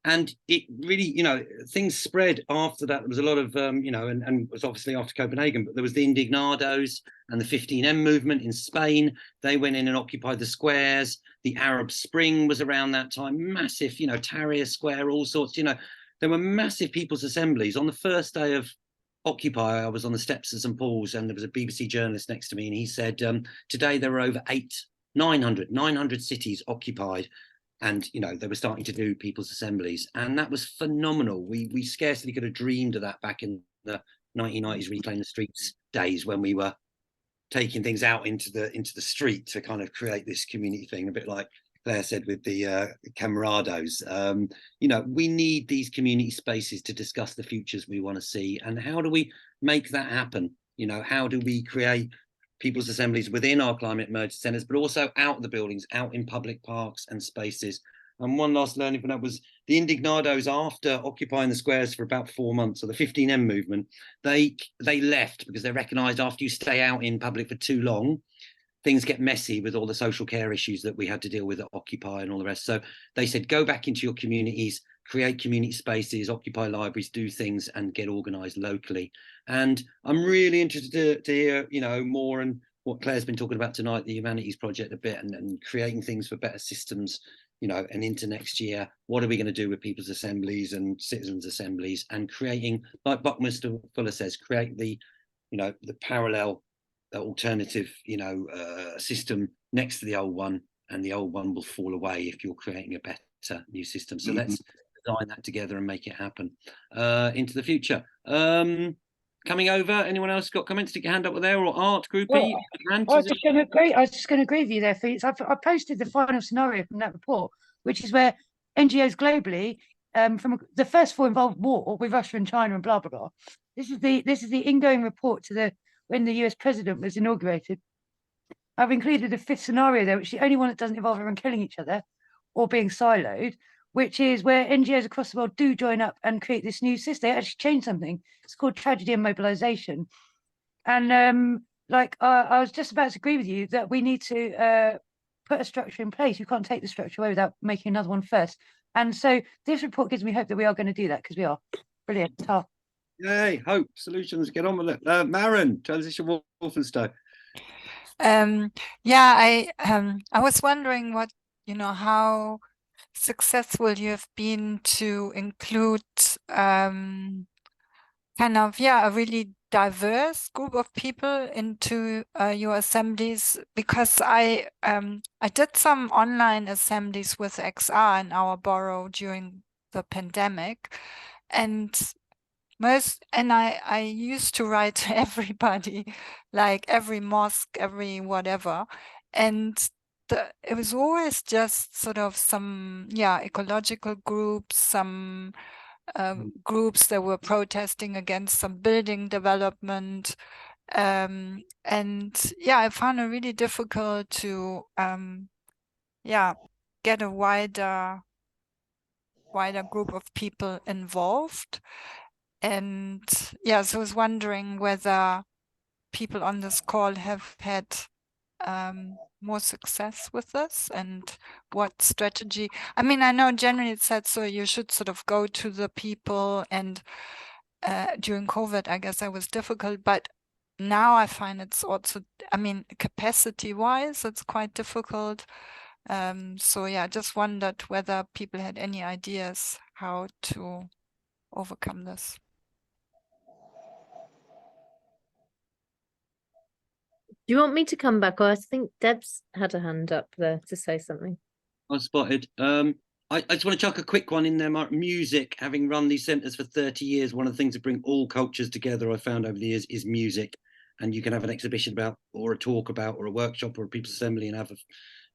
And it really, you know, things spread after that. There was a lot of, you know, and it was obviously after Copenhagen, but there was the Indignados and the 15M movement in Spain. They went in and occupied the squares. The Arab Spring was around that time, massive, you know, Tahrir Square, all sorts, you know, there were massive people's assemblies. On the first day of Occupy, I was on the steps of St. Paul's and there was a BBC journalist next to me and he said, today there were over 900 cities occupied. And, you know, they were starting to do people's assemblies. And that was phenomenal. We scarcely could have dreamed of that back in the 1990s Reclaim the Streets days when we were taking things out into the street to kind of create this community thing, a bit like Claire said with the camarados. You know, we need these community spaces to discuss the futures we want to see. And how do we make that happen? You know, how do we create people's assemblies within our climate emergency centres, but also out of the buildings, out in public parks and spaces. And one last learning from that was the Indignados, after occupying the squares for about 4 months, or the 15M movement, they left because they recognised after you stay out in public for too long, things get messy with all the social care issues that we had to deal with at Occupy and all the rest. So they said, go back into your communities, create community spaces, occupy libraries, do things and get organised locally. And I'm really interested to hear, you know, more and what Claire's been talking about tonight, the Humanities Project a bit, and creating things for better systems, you know, and into next year. What are we going to do with people's assemblies and citizens' assemblies, and creating, like Buckminster Fuller says, create the, you know, the parallel alternative, you know, system next to the old one, and the old one will fall away if you're creating a better new system. So let's design that together and make it happen into the future. Coming over, anyone else got comments? Stick your hand up there, or art groupie? Well, I was just going to agree with you there, Felix. I posted the final scenario from that report, which is where NGOs globally, from the first 4 involved war with Russia and China and blah blah blah. This is the ingoing report to when the US president was inaugurated. I've included a 5th scenario there, which is the only one that doesn't involve everyone killing each other or being siloed, which is where NGOs across the world do join up and create this new system. They actually change something. It's called tragedy and mobilization. And I was just about to agree with you that we need to put a structure in place. You can't take the structure away without making another one first. And so this report gives me hope that we are going to do that, because we are. Brilliant. Tough. Yay, hope, solutions, get on with it. Maren, Transition Wolfenstein. Yeah, I was wondering what, you know, how successful you have been to include kind of, yeah, a really diverse group of people into your assemblies, because I did some online assemblies with XR in our borough during the pandemic, and I used to write to everybody, like every mosque, every whatever, and it was always just sort of some, yeah, ecological groups, some groups that were protesting against some building development, and yeah, I found it really difficult to yeah, get a wider group of people involved. And yeah, so I was wondering whether people on this call have had more success with this, and what strategy. I mean, I know generally it said so you should sort of go to the people, and during COVID, I guess that was difficult, but now I find it's also, I mean, capacity wise, it's quite difficult. So yeah, I just wondered whether people had any ideas how to overcome this. Do you want me to come back? Or I think Deb's had a hand up there to say something. I spotted. I just want to chuck a quick one in there, Mark. Music, having run these centres for 30 years, one of the things that bring all cultures together I found over the years is music. And you can have an exhibition about, or a talk about, or a workshop, or a people's assembly, and have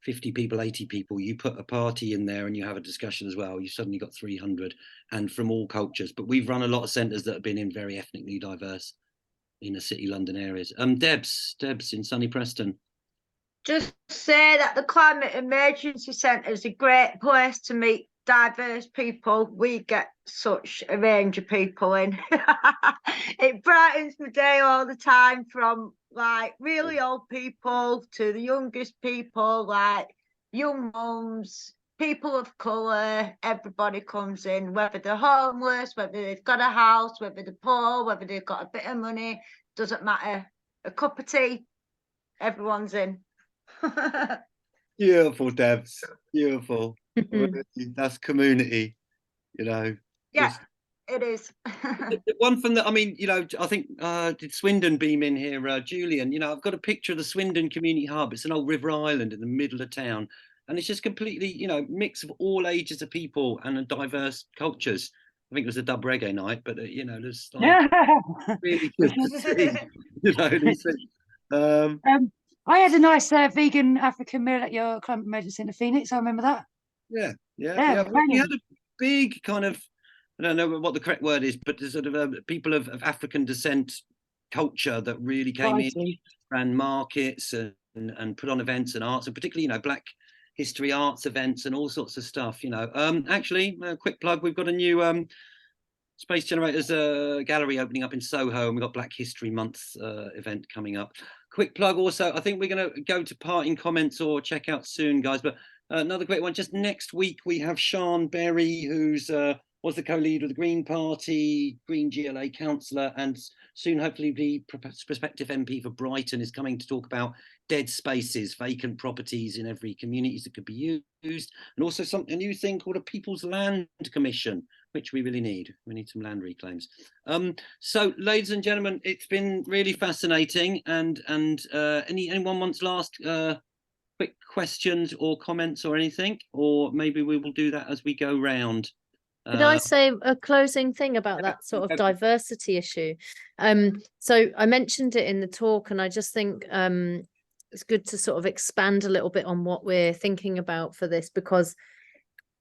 50 people, 80 people. You put a party in there and you have a discussion as well. You suddenly got 300, and from all cultures. But we've run a lot of centres that have been in very ethnically diverse inner city London areas. Debs in sunny Preston. Just say that the Climate Emergency Centre is a great place to meet diverse people. We get such a range of people in. It brightens my day all the time, from like really old people to the youngest people, like young mums, people of colour. Everybody comes in, whether they're homeless, whether they've got a house, whether they're poor, whether they've got a bit of money, doesn't matter. A cup of tea, everyone's in. Beautiful, Debs. Beautiful. That's community, you know. Yeah, it is. The one thing that, I mean, you know, I think did Swindon beam in here, Julian? You know, I've got a picture of the Swindon Community Hub. It's an old river island in the middle of town, and it's just completely, you know, mix of all ages of people and diverse cultures. I think it was a dub reggae night, but you know, there's like really good to see. You know, these things. I had a nice vegan African meal at your Climate Emergency Centre, Phoenix. I remember that. Yeah. We brilliant. had a big kind of, I don't know what the correct word is, but the sort of people of African descent culture that really came in. ran markets and put on events and arts, and particularly, you know, Black History arts events and all sorts of stuff, you know. Actually, a quick plug, we've got a new Space Generators gallery opening up in Soho, and we've got Black History Month event coming up. Quick plug also, I think we're going to go to parting comments or check out soon, guys, but another quick one, just next week we have Sian Berry, who's was the co-leader of the Green Party, Green GLA councillor, and soon hopefully the prospective MP for Brighton, is coming to talk about dead spaces, vacant properties in every community that could be used, and also a new thing called a People's Land Commission, which we really need. We need some land reclaims. So, ladies and gentlemen, it's been really fascinating. And anyone wants last quick questions or comments or anything, or maybe we will do that as we go round. Could I say a closing thing about that sort of diversity issue? So I mentioned it in the talk, and I just think it's good to sort of expand a little bit on what we're thinking about for this, because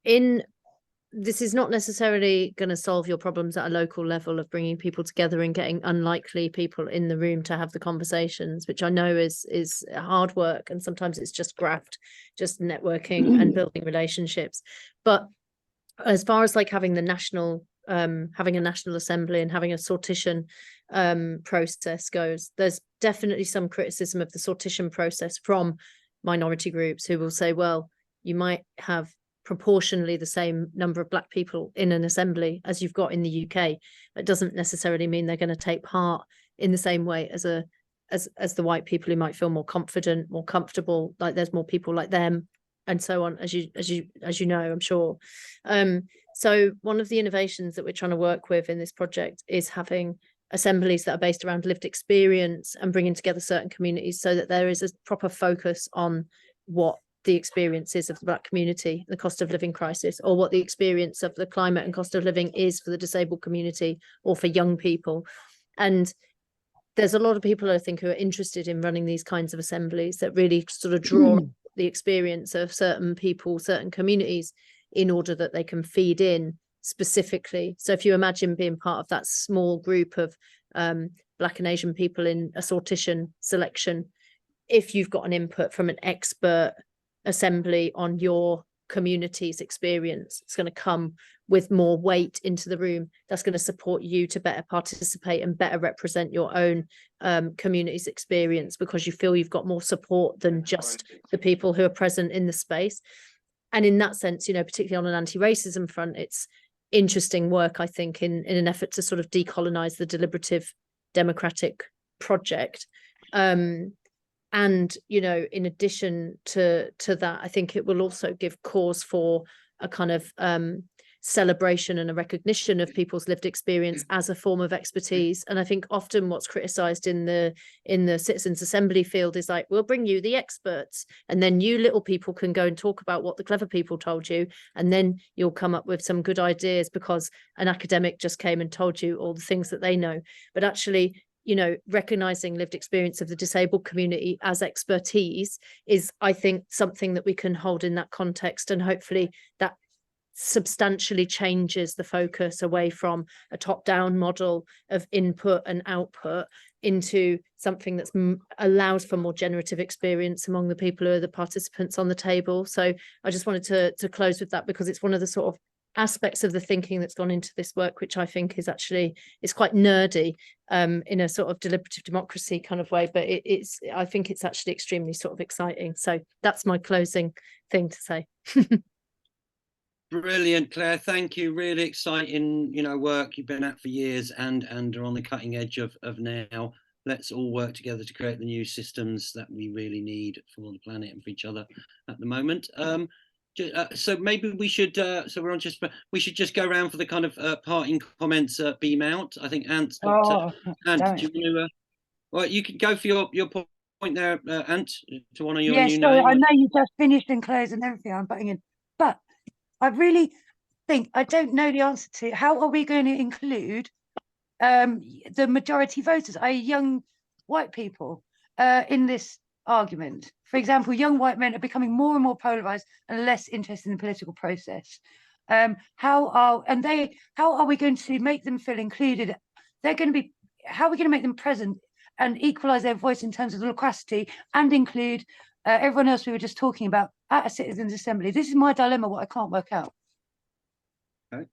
this is not necessarily going to solve your problems at a local level of bringing people together and getting unlikely people in the room to have the conversations, which I know is hard work, and sometimes it's just graft, just networking and building relationships. But as far as like having a national assembly and having a sortition process goes, there's definitely some criticism of the sortition process from minority groups who will say, well, you might have proportionally the same number of Black people in an assembly as you've got in the UK. It doesn't necessarily mean they're going to take part in the same way as the white people who might feel more confident, more comfortable, like there's more people like them, and so on, as you know, I'm sure. So one of the innovations that we're trying to work with in this project is having assemblies that are based around lived experience and bringing together certain communities so that there is a proper focus on what the experiences of the Black community, the cost of living crisis, or what the experience of the climate and cost of living is for the disabled community or for young people. And there's a lot of people, I think, who are interested in running these kinds of assemblies that really sort of draw the experience of certain people, certain communities, in order that they can feed in specifically. So if you imagine being part of that small group of Black and Asian people in a sortition selection, if you've got an input from an expert assembly on your community's experience, it's going to come with more weight into the room. That's going to support you to better participate and better represent your own community's experience, because you feel you've got more support than just the people who are present in the space. And in that sense, you know, particularly on an anti-racism front, it's interesting work, I think, in an effort to sort of decolonize the deliberative democratic project. And, you know, in addition to that, I think it will also give cause for a kind of celebration and a recognition of people's lived experience as a form of expertise. And I think often what's criticized in the citizens assembly field is like, we'll bring you the experts, and then you little people can go and talk about what the clever people told you, and then you'll come up with some good ideas because an academic just came and told you all the things that they know. But actually, you know, recognizing lived experience of the disabled community as expertise is, I think, something that we can hold in that context, and hopefully that substantially changes the focus away from a top-down model of input and output into something that allows for more generative experience among the people who are the participants on the table. So I just wanted to close with that, because it's one of the sort of aspects of the thinking that's gone into this work, which I think is actually, it's quite nerdy in a sort of deliberative democracy kind of way, but I think it's actually extremely sort of exciting. So that's my closing thing to say. Brilliant, Claire. Thank you. Really exciting, you know, work you've been at for years and are on the cutting edge of now. Let's all work together to create the new systems that we really need for the planet and for each other at the moment. So maybe we should, we should just go around for the kind of parting comments, beam out. I think Ant, do you want to, well, you can go for your point there, Ant, to one of your new I name. know you just finished and closed and everything, I'm butting in, but I really think, I don't know the answer to, how are we going to include the majority voters, i.e. young white people, in this argument? For example, young white men are becoming more and more polarized and less interested in the political process. How are we going to make them feel included? How are we going to make them present and equalise their voice in terms of the loquacity and include everyone else we were just talking about at a citizens' assembly. This is my dilemma, what I can't work out. Okay.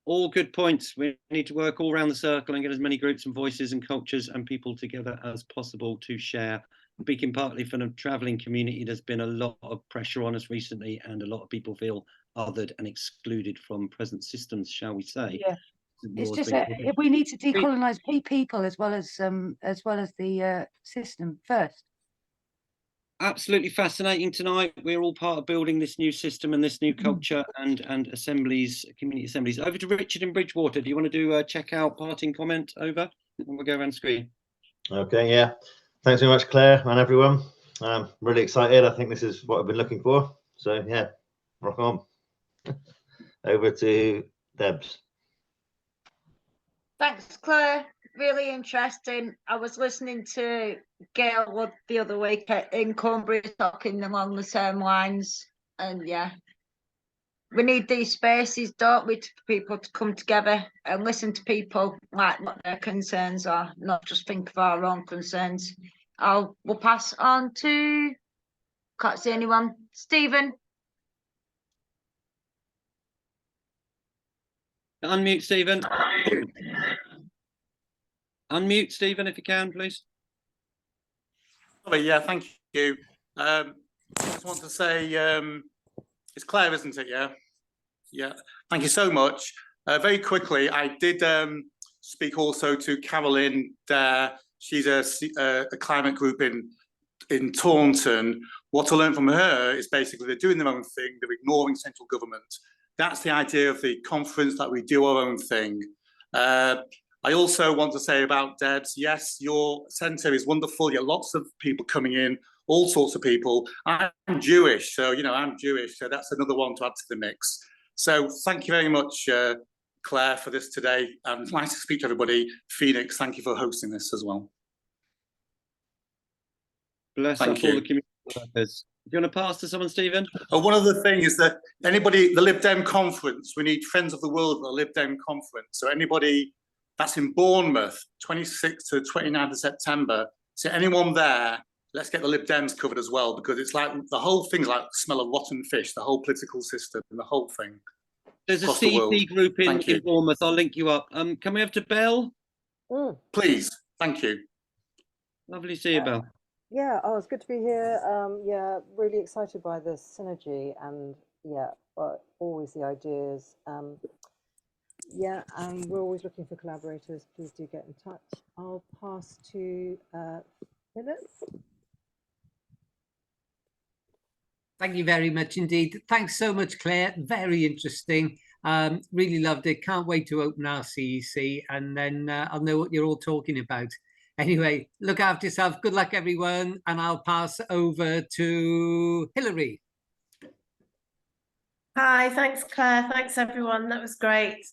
All good points. We need to work all around the circle and get as many groups and voices and cultures and people together as possible to share. Speaking partly from the travelling community, there's been a lot of pressure on us recently, and a lot of people feel othered and excluded from present systems, shall we say? Yeah, it's just we need to decolonise people as well as the system first. Absolutely fascinating tonight. We're all part of building this new system and this new culture and assemblies, community assemblies. Over to Richard in Bridgewater. Do you want to do a check out parting comment over? And we'll go around the screen. Okay, yeah. Thanks very much, Claire and everyone. I'm really excited. I think this is what I've been looking for. So yeah, rock on. Over to Debs. Thanks, Claire. Really interesting. I was listening to Gail the other week in Cumbria talking along the same lines. And yeah, we need these spaces, don't we, for people to come together and listen to people, like what their concerns are, not just think of our own concerns. We'll pass on to, can't see anyone, Stephen. Unmute, Stephen. Unmute, Stephen, if you can, please. Oh, yeah, thank you. I just want to say, it's Claire, isn't it? Yeah. Yeah. Thank you so much. Very quickly, I did speak also to Carolyn there. She's a climate group in Taunton. What I learned from her is basically they're doing their own thing. They're ignoring central government. That's the idea of the conference, that we do our own thing. I also want to say about Debs, yes, your centre is wonderful. You have lots of people coming in, all sorts of people. I'm Jewish, so, you know, I'm Jewish, so that's another one to add to the mix. So thank you very much, Claire, for this today. Nice to speak to everybody. Phoenix, thank you for hosting this as well. Bless up all the community workers. Do you want to pass to someone, Stephen? One other thing is that anybody, the Lib Dem conference, we need Friends of the World at the Lib Dem conference. So anybody that's in Bournemouth, 26th to 29th of September, so anyone there, let's get the Lib Dems covered as well, because it's like the whole thing's like the smell of rotten fish, the whole political system, the whole thing. There's a CEC group in Bournemouth. I'll link you up. Can we have to Belle? Please, thank you. Lovely to see you, Belle. Yeah, oh, it's good to be here. Yeah, really excited by this synergy and yeah, always the ideas. Yeah, and we're always looking for collaborators. Please do get in touch. I'll pass to Philip. Thank you very much indeed. Thanks so much, Claire. Very interesting. Really loved it. Can't wait to open our CEC and then I'll know what you're all talking about. Anyway, look after yourself. Good luck, everyone. And I'll pass over to Hilary. Hi, thanks, Claire. Thanks, everyone. That was great.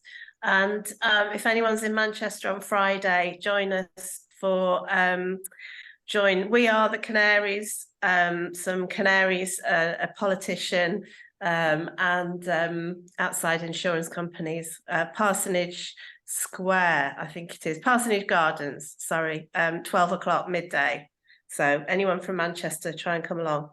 And if anyone's in Manchester on Friday, join us for We Are the Canaries, some Canaries, a politician, and outside insurance companies, Parsonage Square, I think it is, Parsonage Gardens, sorry, 12 o'clock midday. So anyone from Manchester, try and come along.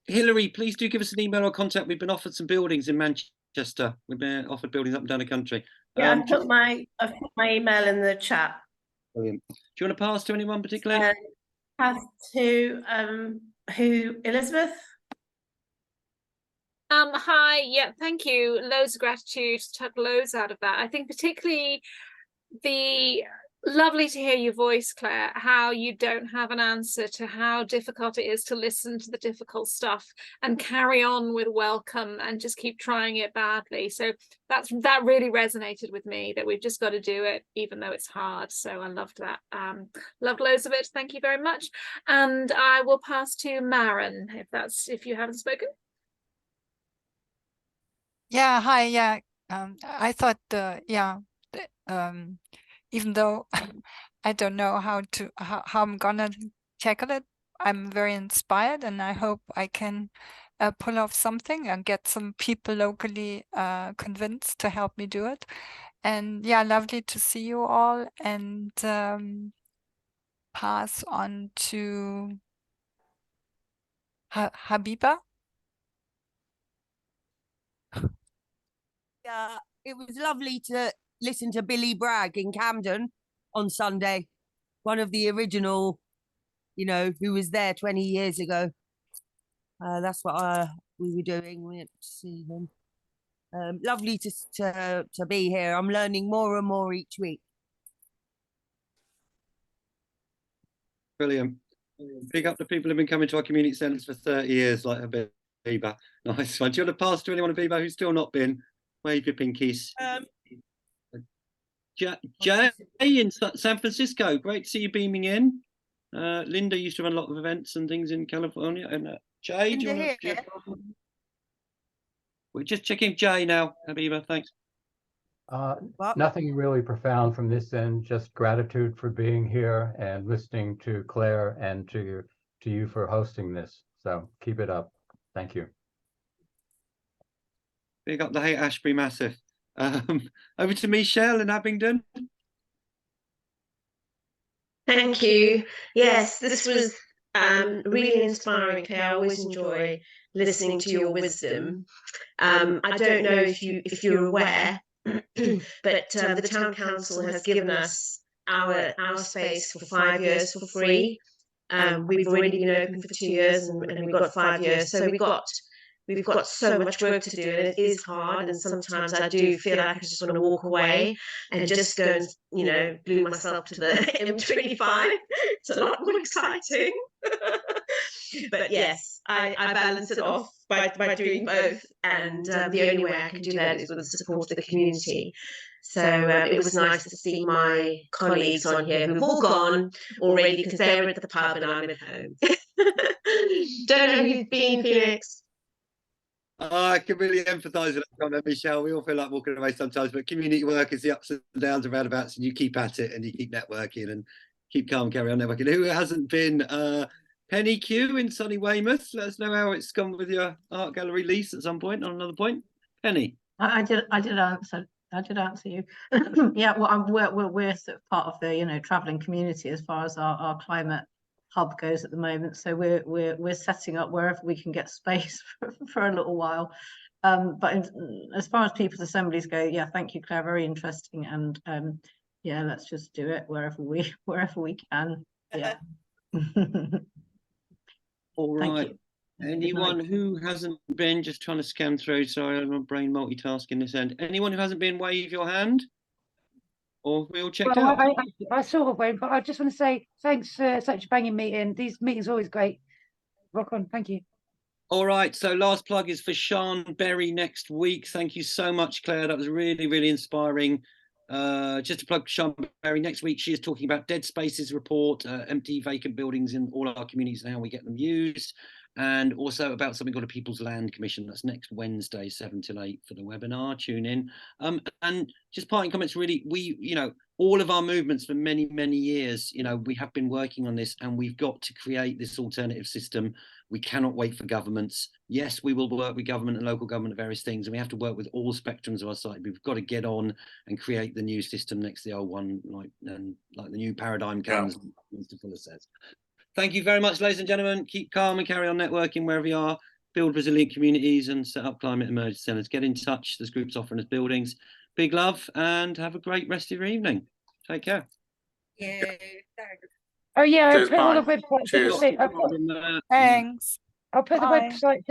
Hilary, please do give us an email or contact. We've been offered some buildings in Manchester. We've been offered buildings up and down the country. Yeah, I've put my email in the chat. Brilliant. Do you want to pass to anyone particularly? Pass to Elizabeth? Hi, yeah, thank you. Loads of gratitude, took loads out of that. I think particularly lovely to hear your voice, Claire, how you don't have an answer to how difficult it is to listen to the difficult stuff and carry on with welcome and just keep trying it badly. So that really resonated with me, that we've just got to do it even though it's hard. So I loved that. Loved loads of it. Thank you very much. And I will pass to Maren if you haven't spoken. Yeah, hi, yeah. I thought even though I don't know how I'm gonna tackle it, I'm very inspired and I hope I can pull off something and get some people locally convinced to help me do it. And yeah, lovely to see you all. And pass on to Habiba. Yeah, it was lovely to listen to Billy Bragg in Camden on Sunday. One of the original, who was there 20 years ago. That's what we were doing. We went to see him. Lovely to be here. I'm learning more and more each week. Brilliant. Big up the people who've been coming to our community centres for 30 years, like Habiba. Nice one. Do you want to pass to anyone, Habiba, who's still not been? Wave your pinkies. Jay in San Francisco. Great to see you beaming in. Linda used to run a lot of events and things in California. And Jay, do you want to? We're just checking Jay now, Habiba. Thanks. Nothing really profound from this end, just gratitude for being here and listening to Claire and to you for hosting this. So keep it up. Thank you. Big up the Haight Ashbury Massive. Over to Michelle in Abingdon. Thank you. Yes, this was really inspiring, Claire. I always enjoy listening to your wisdom. I don't know if you're aware, but the town council has given us our space for 5 years for free. We've already been open for 2 years, and we've got 5 years. So we've got so much work to do, and it is hard. And sometimes I do feel like I just want to walk away and just go and glue myself to the M25. It's a lot more exciting. But yes, I balance it off by doing both, and the only way I can do that is with the support of the community. So it was nice to see my colleagues on here who've all gone already because they were at the pub and I'm at home. Don't know who's been, Felix. I can really empathise with that comment, Michelle. We all feel like walking away sometimes, but community work is the ups and downs and roundabouts, and you keep at it and you keep networking and keep calm, carry on networking. Who hasn't been? Penny Q in sunny Weymouth. Let us know how it's gone with your art gallery lease at some point. On another point, Penny. I did answer. I did answer you. Yeah, well, we're sort of part of the travelling community as far as our climate hub goes at the moment. So we're setting up wherever we can get space for a little while. But as far as people's assemblies go, yeah, thank you, Claire. Very interesting. And yeah, let's just do it wherever we can. Yeah. All right. Anyone who hasn't been, just trying to scan through, sorry, I'm brain multitasking this end. Anyone who hasn't been, wave your hand. Or we all checked out. I sort of went, but I just want to say thanks for such a banging meeting. These meetings are always great. Rock on. Thank you. All right. So last plug is for Sean Berry next week. Thank you so much, Claire. That was really, really inspiring. Just to plug Sean Berry, next week she is talking about Dead Spaces report, empty vacant buildings in all our communities and how we get them used, and also about something called a People's Land Commission. That's next Wednesday 7 till 8 for the webinar. Tune in. And just parting comments, really, we all of our movements for many years, we have been working on this, and we've got to create this alternative system. We cannot wait for governments. Yes, we will work with government and local government at various things, and we have to work with all spectrums of our society. We've got to get on and create the new system next to the old one, like the new paradigm comes, Mr. Fuller says. Thank you very much, ladies and gentlemen. Keep calm and carry on networking wherever you are. Build resilient communities and set up climate emergency centres. Get in touch. There's groups offering us buildings. Big love and have a great rest of your evening. Take care. Yeah. Oh yeah, Cheers, I'll put all the bye. websites. Cheers. Thanks. I'll put the website.